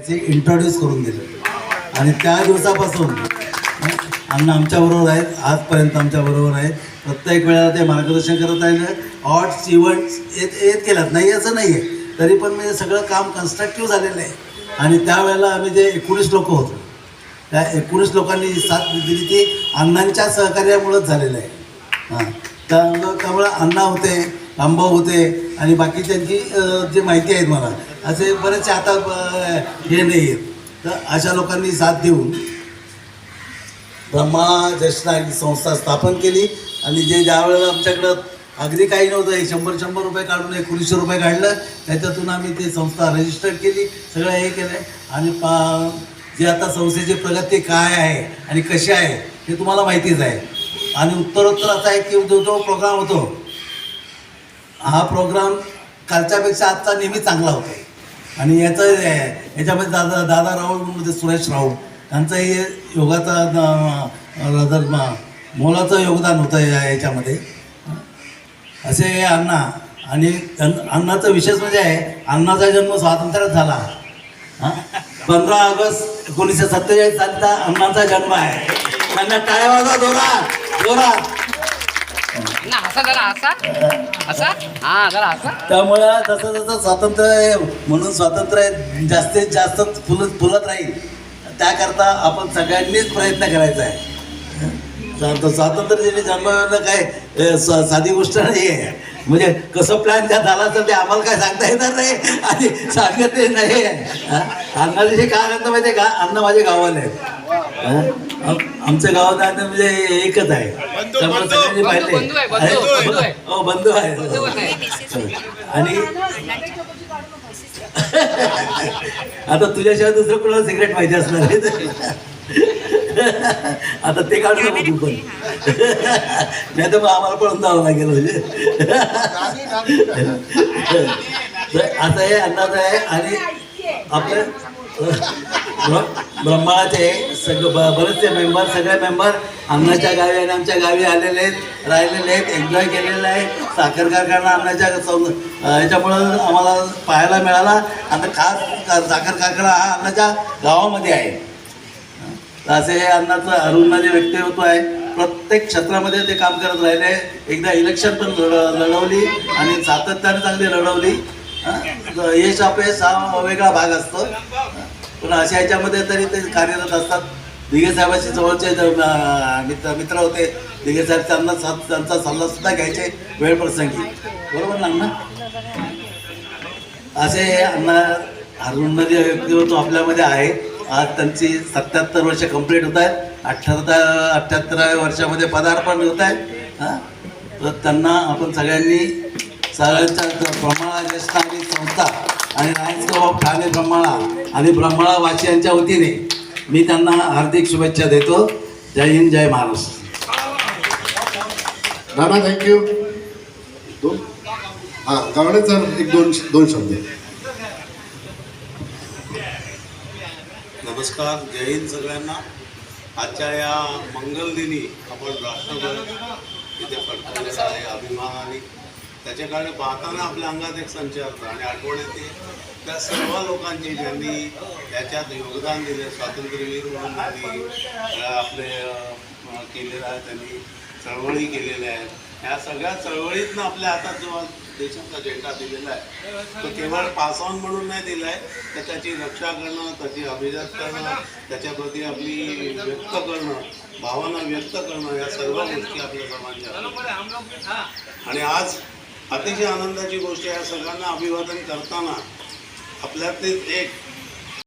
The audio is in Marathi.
इंट्रोड्यूस करून दिलं आणि त्या दिवसापासून अण्णा आमच्याबरोबर आहेत, आजपर्यंत आमच्याबरोबर आहेत. प्रत्येक वेळेला ते मार्गदर्शन करत आहे. ऑड्स इव्हेंट्स येत केलात नाही असं नाही आहे, तरी पण म्हणजे सगळं काम कन्स्ट्रक्टिव्ह झालेलं आहे. आणि त्यावेळेला आम्ही जे 19 लोक होतो, त्या 19 लोकांनी साथ दिली ती अण्णांच्या सहकार्यामुळंच झालेलं आहे. हां, त्यामुळं अण्णा होते, रामभाऊ होते आणि बाकी त्यांची जी माहिती आहेत मला असे बरेचसे आता हे नाही आहेत. तर अशा लोकांनी साथ देऊन ब्रह्मा जशना ही संस्था स्थापन केली. आणि ज्या वेळेला आमच्याकडं अगदी काही नव्हतं, 100 रुपये काढून 1900 रुपये काढलं, त्याच्यातून आम्ही ती संस्था रजिस्टर केली, सगळं हे केलं. आणि जे आता संस्थेची प्रगती काय आहे आणि कशी आहे हे तुम्हाला माहितीच आहे. आणि उत्तरोत्तर असा आहे की जो प्रोग्राम होतो, हा प्रोग्राम कालच्यापेक्षा आजचा नेहमी चांगला होता. आणि याच्यामध्ये दादा राऊळ म्हणून सुरेश राऊळ यांचंही योगाचा मोलाचं योगदान होतं याच्यामध्ये. असे अण्णा. आणि अण्णाचं विशेष म्हणजे आहे, अण्णाचा जन्म स्वातंत्र्यात झाला. 15 ऑगस्ट 1947 सालचा अण्णाचा जन्म आहे. त्यांना टाळ्या वाजवा जोरात. त्यामुळं जसं स्वातंत्र्य आहे म्हणून स्वातंत्र्य जास्तीत जास्त फुलत राहील, त्याकरता आपण सगळ्यांनीच प्रयत्न करायचा आहे. स्वातंत्र्य जन्म काय साधी गोष्ट नाही आहे. म्हणजे कसं प्लॅन ज्या झाला तर ते आम्हाला काय सांगता येणार नाही आणि सांगत नाही. अण्णाचे काय आनंद माहिती आहे का, अण्णा माझे गावाला आहेत. आमच्या गावात म्हणजे एकच आहे, त्यामुळे सगळ्यांनी पाहिले. हो, बंधू आहे. आणि आता तुझ्याशिवाय दुसरं कुणाला सिगरेट माहिती असणार आहे. आता ते काढू नको तू पण, नाही तर मग आम्हाला पळून जावं लागेल. म्हणजे असं हे अंदाज आहे. आणि आपले ब्रह्माचे बरेचसे मेंबर, सगळे मेंबर अण्णाच्या गावी आणि आमच्या गावी आलेले आहेत, राहिलेले आहेत, एन्जॉय केलेलं आहे. साखर कारखाना अण्णाच्या ह्याच्यामुळं आम्हाला पाहायला मिळाला. आणि खास साखर कारखाना हा अण्णाच्या गावामध्ये आहे. असे हे अण्णाचं अरुणाचे व्यक्तिमत्व आहे. प्रत्येक क्षेत्रामध्ये ते काम करत राहिले. एकदा इलेक्शन पण लढवली आणि सातत्याने चांगली लढवली. यश अपयश हा वेगळा भाग असतो, पण अशा ह्याच्यामध्ये तरी ते कार्यरत असतात. दिघे साहेबांशी जवळचे मित्र होते. दिघे साहेब त्यांचा सल्ला सुद्धा घ्यायचे वेळ प्रसंगी, बरोबर ना अण्णा? असे अण्णा अरुणाचे व्यक्तिमत्व आपल्यामध्ये आहे. आज त्यांची 77 वर्ष कंप्लीट होत आहेत. 78व्या वर्षामध्ये पदार्पण होत आहे. तर त्यांना आपण सगळ्यांनी सगळ्यांच्या ब्रह्माळा जशनारी संस्था आणि लायन्स क्लब ऑफ ठाणे ब्रह्माळा आणि ब्रह्माळा वासियांच्या वतीने मी त्यांना हार्दिक शुभेच्छा देतो. जय हिंद, जय महाराष्ट्र. नाना थँक्यू. गावडे सर एक दोन शब्द. नमस्कार, जय हिंद सगळ्यांना. आजच्या या मंगल दिनी आपण राष्ट्रभर इथे फडकवलेला आहे अभिमानाने. त्याच्याकडे पाहताना आपल्या अंगात एक संचार आणि आठवण येते त्या सर्व लोकांची ज्यांनी त्याच्यात योगदान दिले. स्वातंत्र्यवीर म्हणून त्यांनी आपले केलेलं आहे, त्यांनी चळवळी केलेल्या आहेत. ह्या सगळ्या चळवळीतनं आपल्या हातात जो देशाचा झेंडा दिलेला आहे तो केवळ पासऑन म्हणून नाही दिला आहे, तर त्याची रक्षा करणं, त्याची अभिजात करणं, त्याच्याप्रती आपली व्यक्त करणं, भावना व्यक्त करणं, या सर्व गोष्टी आपल्या समाजात. आणि आज अतिशय आनंदाची गोष्ट, या सगळ्यांना अभिवादन करताना आपल्यातले एक